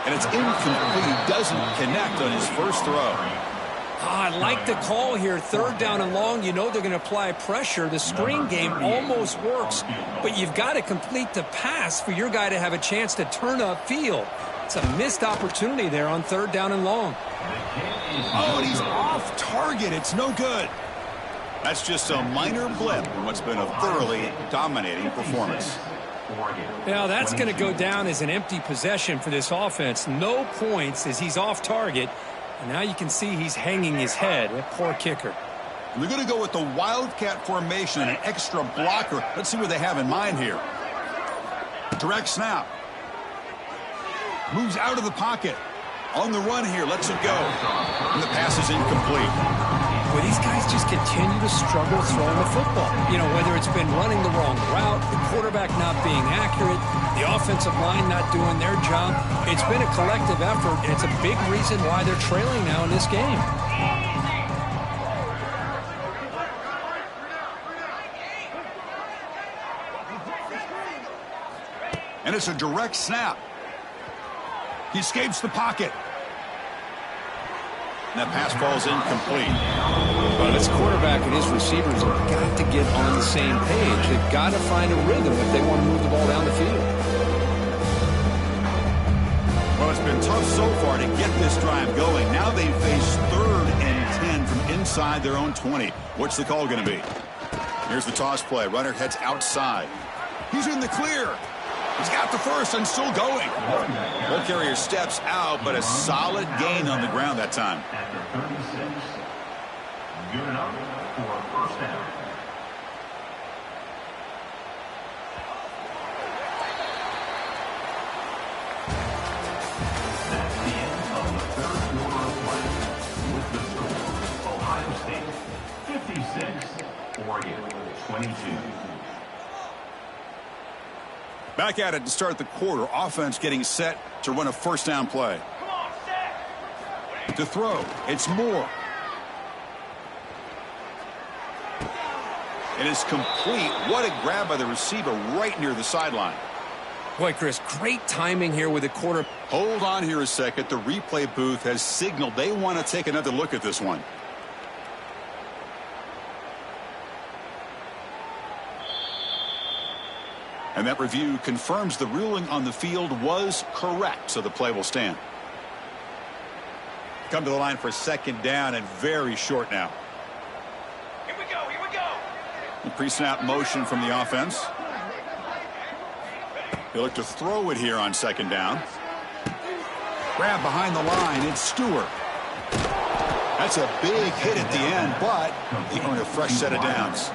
S1: And it's incomplete. He doesn't connect on his first throw.
S4: I like the call here. 3rd down and long. You know they're going to apply pressure. The screen game almost works, but you've got to complete the pass for your guy to have a chance to turn upfield. It's a missed opportunity there on 3rd down and long.
S1: Oh, and he's off target. It's no good. That's just a minor blip in what's been a thoroughly dominating performance.
S4: Now that's going to go down as an empty possession for this offense. No points as he's off target. And now you can see he's hanging his head. That poor kicker.
S1: They're going to go with the Wildcat formation and an extra blocker. Let's see what they have in mind here. Direct snap. Moves out of the pocket. On the run here, lets it go. And the pass is incomplete.
S4: Well, these guys just continue to struggle throwing the football. You know, whether it's been running the wrong route, the quarterback not being accurate, the offensive line not doing their job. It's been a collective effort, and it's a big reason why they're trailing now in this game.
S1: And it's a direct snap. He escapes the pocket. And that pass falls incomplete.
S3: Well, this quarterback and his receivers have got to get on the same page. They've got to find a rhythm if they want to move the ball down the field.
S1: Well, it's been tough so far to get this drive going. Now they face 3rd and 10 from inside their own 20. What's the call going to be? Here's the toss play. Runner heads outside. He's in the clear. He's got the first and still going. Ball carrier steps out, but a solid gain on the ground that time.
S5: After 36, good enough for a first down. That's the end of the third quarter of play. With the score, Ohio State 56, Oregon 22.
S1: Back at it to start the quarter. Offense getting set to run a first down play. To throw, it's Moore. It is complete. What a grab by the receiver right near the sideline.
S4: Boy, Chris, great timing here with the quarter.
S1: Hold on here a second. The replay booth has signaled they want to take another look at this one. And that review confirms the ruling on the field was correct, so the play will stand. Come to the line for a second down and very short now.
S2: Here we go, here we go.
S1: The pre-snap motion from the offense. They look to throw it here on second down. Grab behind the line, it's Stewart. That's a big hit at the end, but they earn a fresh set of downs.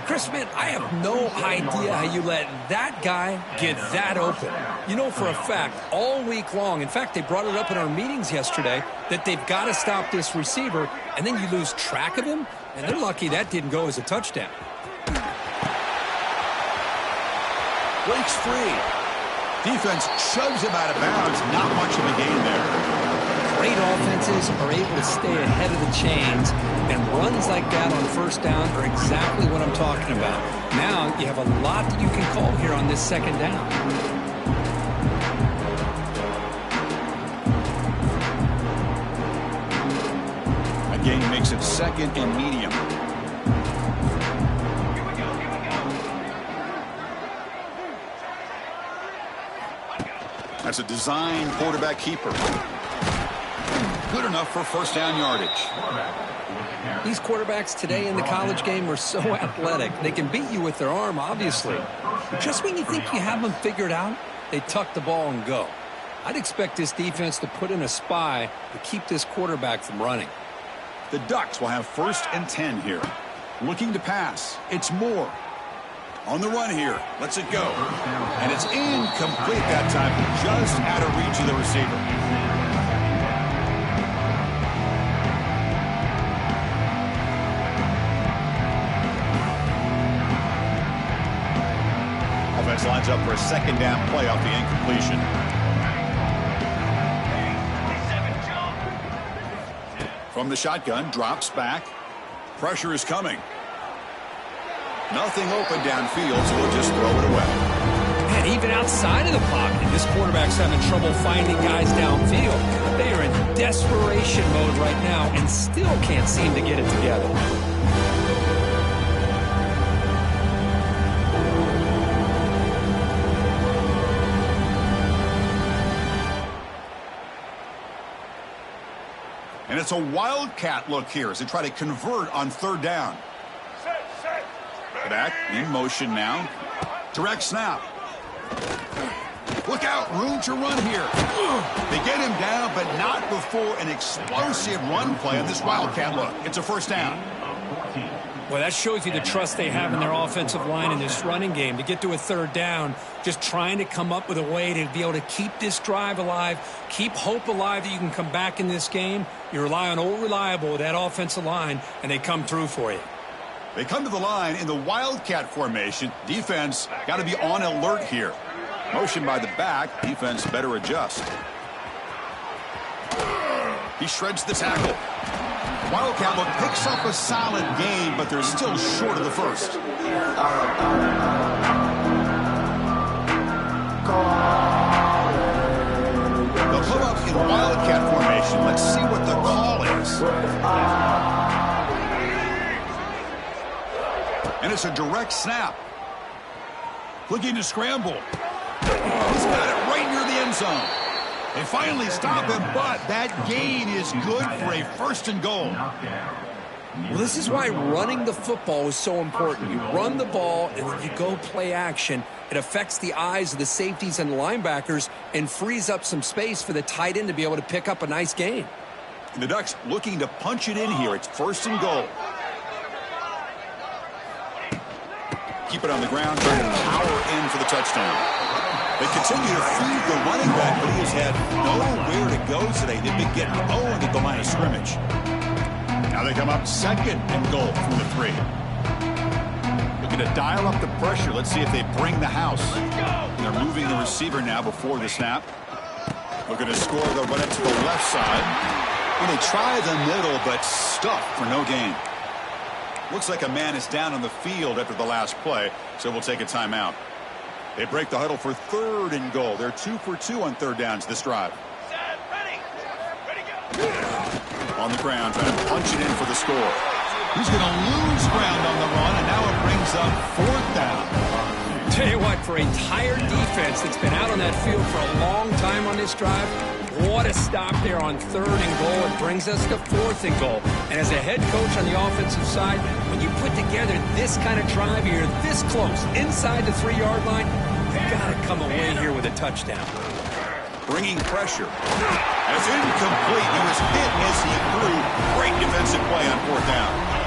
S4: Chris, man, I have no idea how you let that guy get that open. You know for a fact, all week long, in fact, they brought it up in our meetings yesterday, that they've got to stop this receiver, and then you lose track of him, and they're lucky that didn't go as a touchdown.
S1: Breaks free. Defense shoves him out of bounds. Not much of a gain there.
S4: Great offenses are able to stay ahead of the chains, and runs like that on first down are exactly what I'm talking about. Now you have a lot that you can call here on this second down.
S1: That gain makes it second and medium. That's a design quarterback keeper. Good enough for first down yardage.
S4: These quarterbacks today in the college game are so athletic. They can beat you with their arm, obviously. Just when you think you have them figured out, they tuck the ball and go. I'd expect this defense to put in a spy to keep this quarterback from running.
S1: The Ducks will have first and 10 here. Looking to pass. It's Moore. On the run here. Lets it go. And it's incomplete that time. Just out of reach of the receiver. Offense lines up for a second down play off the incompletion. From the shotgun, drops back. Pressure is coming. Nothing open downfield, so he'll just throw it away.
S4: And even outside of the pocket, this quarterback's having trouble finding guys downfield. They are in desperation mode right now and still can't seem to get it together.
S1: And it's a wildcat look here as they try to convert on third down. Back in motion now. Direct snap. Look out, room to run here. They get him down, but not before an explosive run play on this Wildcat look. It's a first down.
S4: Well, that shows you the trust they have in their offensive line in this running game. To get to a third down, just trying to come up with a way to be able to keep this drive alive, keep hope alive that you can come back in this game. You rely on Old Reliable with that offensive line, and they come through for you.
S1: They come to the line in the Wildcat formation. Defense got to be on alert here. Motion by the back. Defense better adjust. He shreds the tackle. Wildcat look picks up a solid gain, but they're still short of the first. They'll come up in Wildcat formation. Let's see what the call is. And it's a direct snap. Looking to scramble. He's got it right near the end zone. They finally stop him, but that gain is good for a first and goal.
S3: Well, this is why running the football is so important. You run the ball, and then you go play action. It affects the eyes of the safeties and the linebackers and frees up some space for the tight end to be able to pick up a nice gain.
S1: And the Ducks looking to punch it in here. It's first and goal. Keep it on the ground, trying to power in for the touchdown. They continue to feed the running back, but he has had nowhere to go today. They've been getting owned at the line of scrimmage. Now they come up second and goal from the 3. Looking to dial up the pressure. Let's see if they bring the house. They're moving the receiver now before the snap. Looking to score. They'll run it to the left side. And they try the middle, but stuffed for no gain. Looks like a man is down on the field after the last play, so we'll take a timeout. They break the huddle for third and goal. They're 2 for 2 on third downs this drive. On the ground, trying to punch it in for the score. He's going to lose ground on the run, and now it brings up fourth down.
S4: Tell you what, for a tired defense that's been out on that field for a long time on this drive, what a stop there on third and goal. It brings us to fourth and goal. And as a head coach on the offensive side, when you put together this kind of drive here, this close, inside the 3-yard line, you've got to come away here with a touchdown.
S1: Bringing pressure. As incomplete, he was hit as he threw. Great defensive play on fourth down.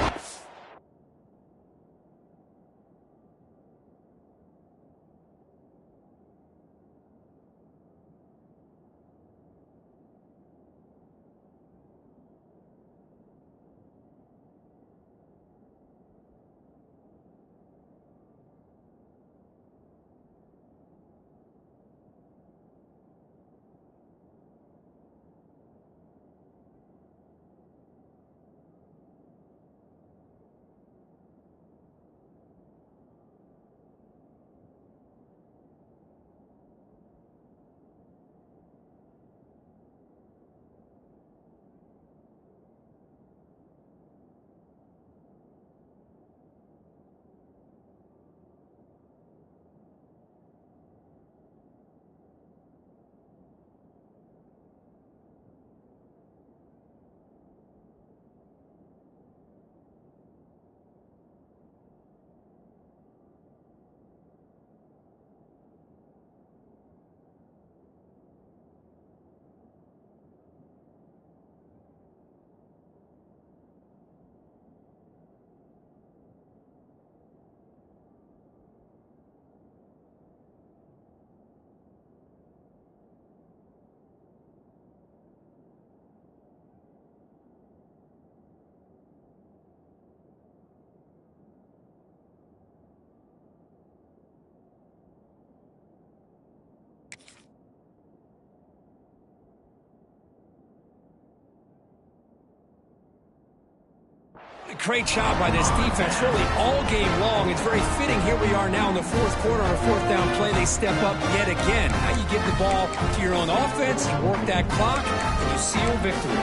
S4: Great job by this defense, really all game long. It's very fitting. Here we are now in the fourth quarter on a fourth down play. They step up yet again. Now you give the ball to your own offense, you work that clock, and you seal victory.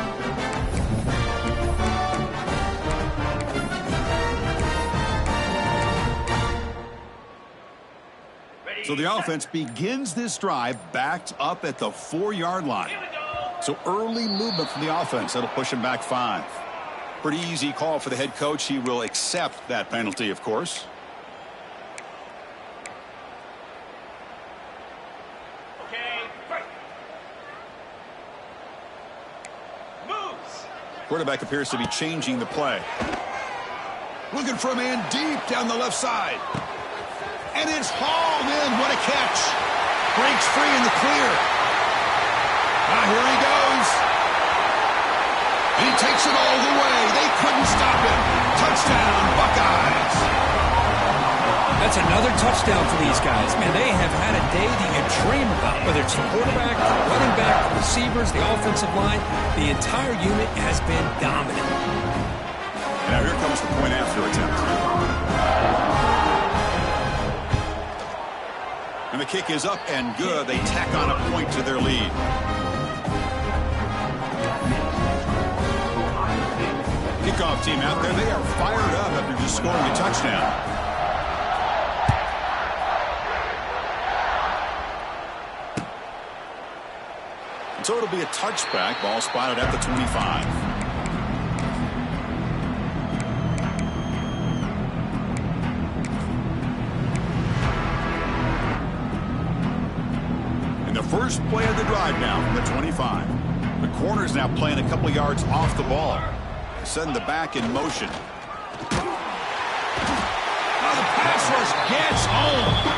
S1: So the offense begins this drive backed up at the 4-yard line. So early movement from the offense. That'll push him back 5. Pretty easy call for the head coach. He will accept that penalty, of course. Quarterback appears to be changing the play. Looking for a man deep down the left side. And it's hauled in. What a catch. Breaks free in the clear. Here he goes. And he takes it all the way. They couldn't stop him. Touchdown, Buckeyes.
S4: That's another touchdown for these guys. Man, they have had a day that you dream about, whether it's the quarterback, the running back, the receivers, the offensive line. The entire unit has been dominant.
S1: And now here comes the point after attempt. And the kick is up and good. They tack on a point to their lead. Kickoff team out there. They are fired up after just scoring a touchdown. So it'll be a touchback. Ball spotted at the 25. In the first play of the drive now from the 25. The corner's now playing a couple yards off the ball. Setting the back in motion. Now the pass rush gets home.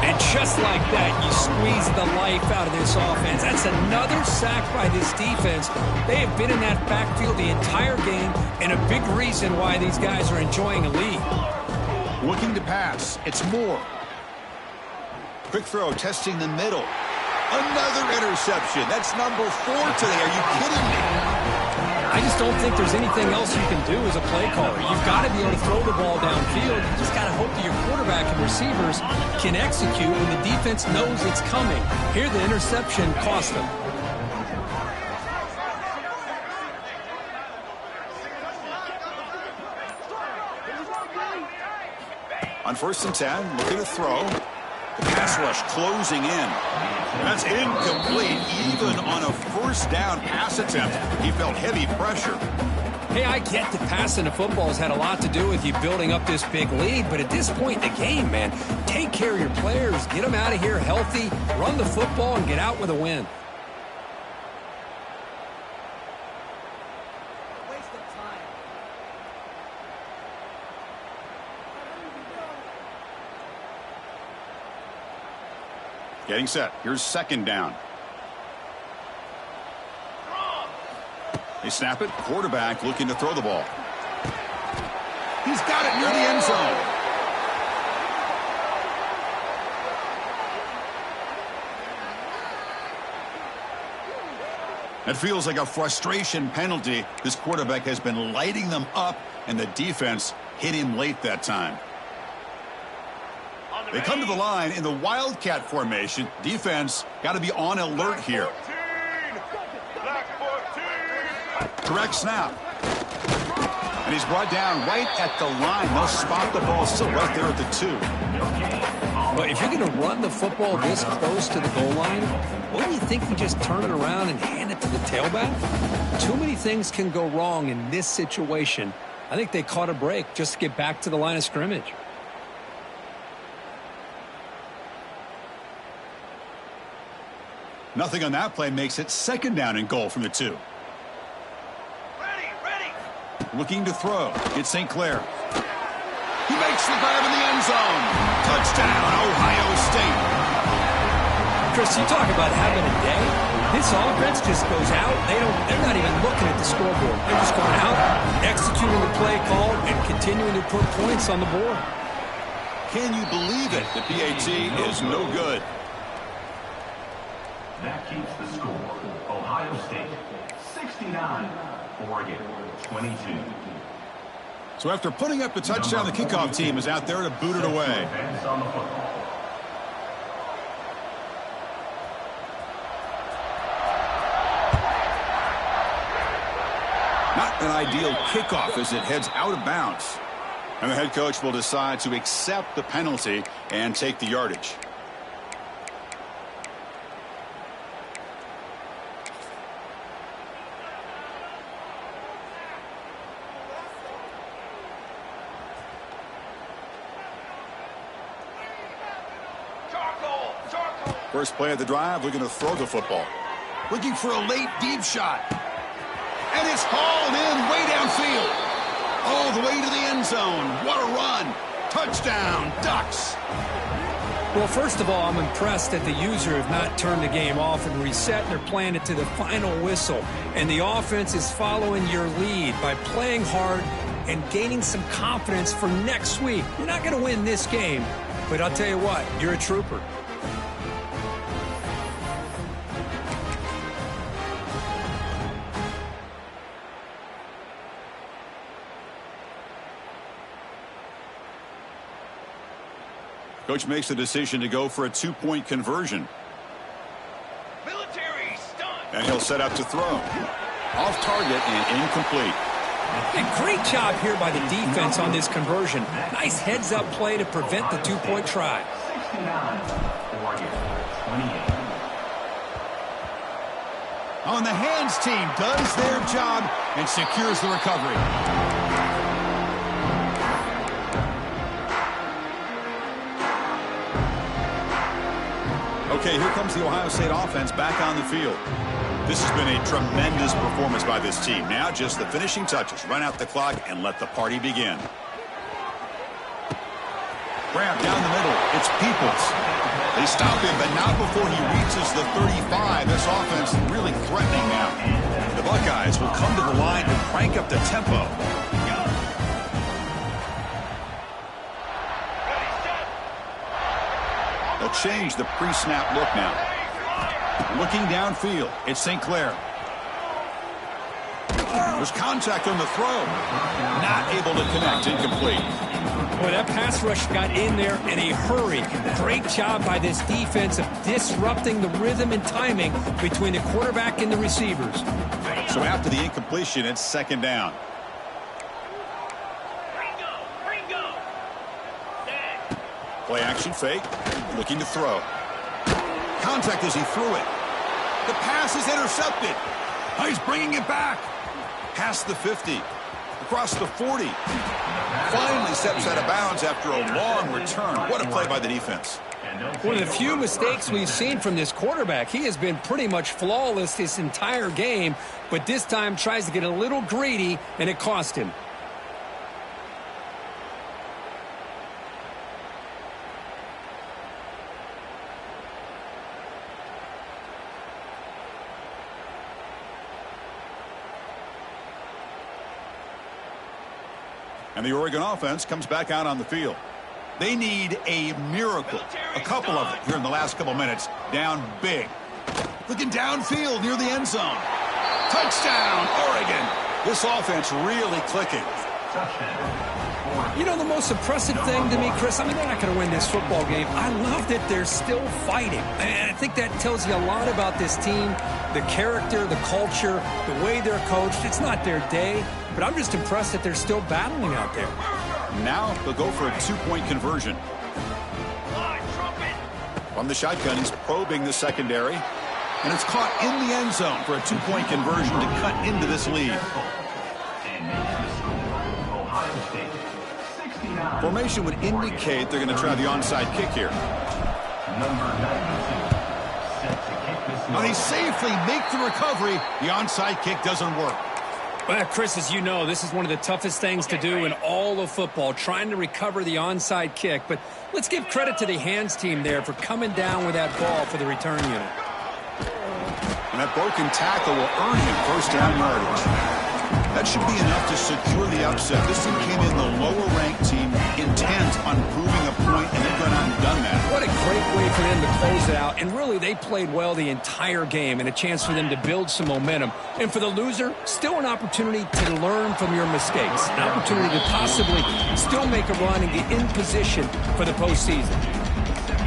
S4: And just like that, you squeeze the life out of this offense. That's another sack by this defense. They have been in that backfield the entire game, and a big reason why these guys are enjoying a lead.
S1: Looking to pass. It's Moore. Quick throw, testing the middle. Another interception. That's number 4 today. Are you kidding me?
S4: I just don't think there's anything else you can do as a play caller. You've got to be able to throw the ball downfield. You just got to hope that your quarterback and receivers can execute when the defense knows it's coming. Here, the interception cost them.
S1: On 1st and 10, looking to throw. The pass rush closing in. That's incomplete. Even on a first down pass attempt, he felt heavy pressure.
S4: Hey, I get that passing the football has had a lot to do with you building up this big lead, but at this point in the game, man, take care of your players, get them out of here healthy, run the football, and get out with a win.
S1: Getting set. Here's 2nd down. They snap it. Quarterback looking to throw the ball. He's got it near the end zone. It feels like a frustration penalty. This quarterback has been lighting them up, and the defense hit him late that time. They come to the line in the Wildcat formation. Defense got to be on alert here. Correct snap. And he's brought down right at the line. They'll spot the ball still right there at the 2.
S4: But if you're going to run the football this close to the goal line, wouldn't you think you just turn it around and hand it to the tailback? Too many things can go wrong in this situation. I think they caught a break just to get back to the line of scrimmage.
S1: Nothing on that play makes it 2nd down and goal from the 2. Looking to throw. It's St. Clair. He makes the grab in the end zone. Touchdown, Ohio State.
S4: Chris, you talk about having a day. This offense just goes out. They're not even looking at the scoreboard. They're just going out, executing the play call, and continuing to put points on the board.
S1: Can you believe it? The PAT is no good.
S5: That keeps the score. Ohio State 69, Oregon 22.
S1: So after putting up the touchdown, the kickoff team is out there to boot it away. Not an ideal kickoff as it heads out of bounds. And the head coach will decide to accept the penalty and take the yardage. First play of the drive, looking to throw the football.
S2: Looking for a late deep shot. And it's hauled in way downfield. All the way to the end zone. What a run. Touchdown, Ducks.
S4: Well, first of all, I'm impressed that the user have not turned the game off and reset. They're playing it to the final whistle. And the offense is following your lead by playing hard and gaining some confidence for next week. You're not going to win this game, but I'll tell you what, you're a trooper.
S1: Coach makes the decision to go for a two-point conversion.
S2: Military stunt.
S1: And he'll set up to throw. Off target and incomplete.
S4: A great job here by the defense on this conversion. Nice heads-up play to prevent the two-point try.
S5: 69, Oregon, 28.
S2: On the hands team does their job and secures the recovery.
S1: Okay, here comes the Ohio State offense back on the field. This has been a tremendous performance by this team. Now just the finishing touches. Run out the clock and let the party begin. Grab down the middle. It's Peoples. They stop him, but not before he reaches the 35. This offense really threatening now. The Buckeyes will come to the line to crank up the tempo. They'll change the pre-snap look now. Looking downfield, it's St. Clair. There's contact on the throw. Not able to connect, incomplete.
S4: Boy, that pass rush got in there in a hurry. Great job by this defense of disrupting the rhythm and timing between the quarterback and the receivers.
S1: So after the incompletion, it's second down. Play action fake. Looking to throw. Contact as he threw it.
S2: The pass is intercepted. Oh, he's bringing it back.
S1: Past the 50. Across the 40. Finally steps out of bounds after a long return. What a play by the defense.
S4: One of the few mistakes we've seen from this quarterback. He has been pretty much flawless this entire game, but this time tries to get a little greedy, and it cost him.
S1: And the Oregon offense comes back out on the field. They need a miracle. A couple of them here in the last couple minutes. Down big.
S2: Looking downfield near the end zone. Touchdown, Oregon.
S1: This offense really clicking.
S4: You know, the most impressive thing to me, Chris, I mean, they're not going to win this football game. I love that they're still fighting. And I think that tells you a lot about this team, the character, the culture, the way they're coached. It's not their day, but I'm just impressed that they're still battling out there.
S1: Now they'll go for a two-point conversion. From the shotgun, he's probing the secondary. And it's caught in the end zone for a two-point conversion to cut into this lead. Formation would indicate they're going to try the onside kick here.
S2: Now they safely make the recovery. The onside kick doesn't work.
S4: Well, Chris, as you know, this is one of the toughest things to do in all of football, trying to recover the onside kick. But let's give credit to the hands team there for coming down with that ball for the return unit.
S1: And that broken tackle will earn him first down yardage. That should be enough to secure the upset. This team came in the lower-ranked team, intent on proving a point, and they've gone out and done that.
S4: What a great way for them to close it out. And really, they played well the entire game, and a chance for them to build some momentum. And for the loser, still an opportunity to learn from your mistakes. An opportunity to possibly still make a run and get in position for the postseason.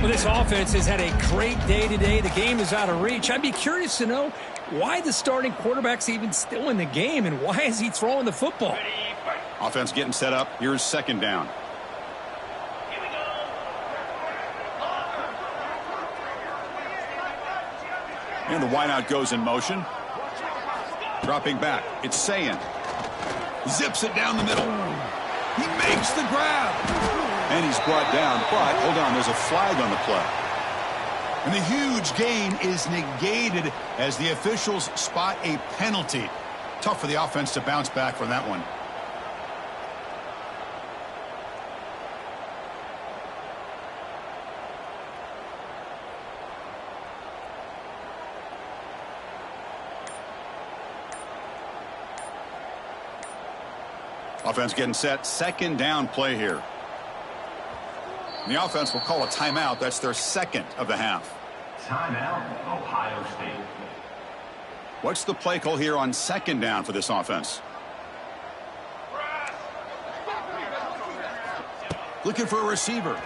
S4: Well, this offense has had a great day today. The game is out of reach. I'd be curious to know why the starting quarterback's even still in the game, and why is he throwing the football?
S1: Offense getting set up. Here's second down. And the wideout goes in motion. Dropping back. It's Sayin.
S2: Zips it down the middle. He makes the grab.
S1: And he's brought down, but hold on, there's a flag on the play. And the huge gain is negated as the officials spot a penalty. Tough for the offense to bounce back from that one. Offense getting set. Second down play here. And the offense will call a timeout. That's their second of the half.
S5: Timeout, Ohio State.
S1: What's the play call here on second down for this offense? Looking for a receiver.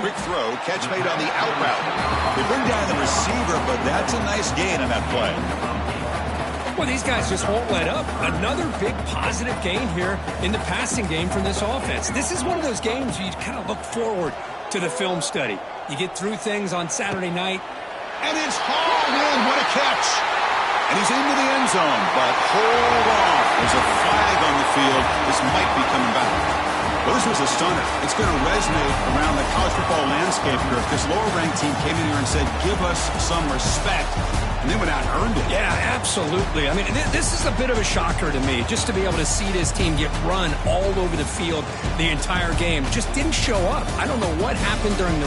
S1: Quick throw. Catch made on the out route. They bring down the receiver, but that's a nice gain on that play.
S4: Well, these guys just won't let up. Another big positive gain here in the passing game from this offense. This is one of those games where you kind of look forward to the film study. You get through things on Saturday night.
S1: And it's hauled in. What a catch. And he's into the end zone, but hold off. There's a flag on the field. This might be coming back. Well, this was a stunner. It's going to resonate around the college football landscape here if this lower-ranked team came in here and said, give us some respect. And they went out and earned it.
S4: Yeah, absolutely. I mean, this is a bit of a shocker to me, just to be able to see this team get run all over the field the entire game. Just didn't show up. I don't know what happened during the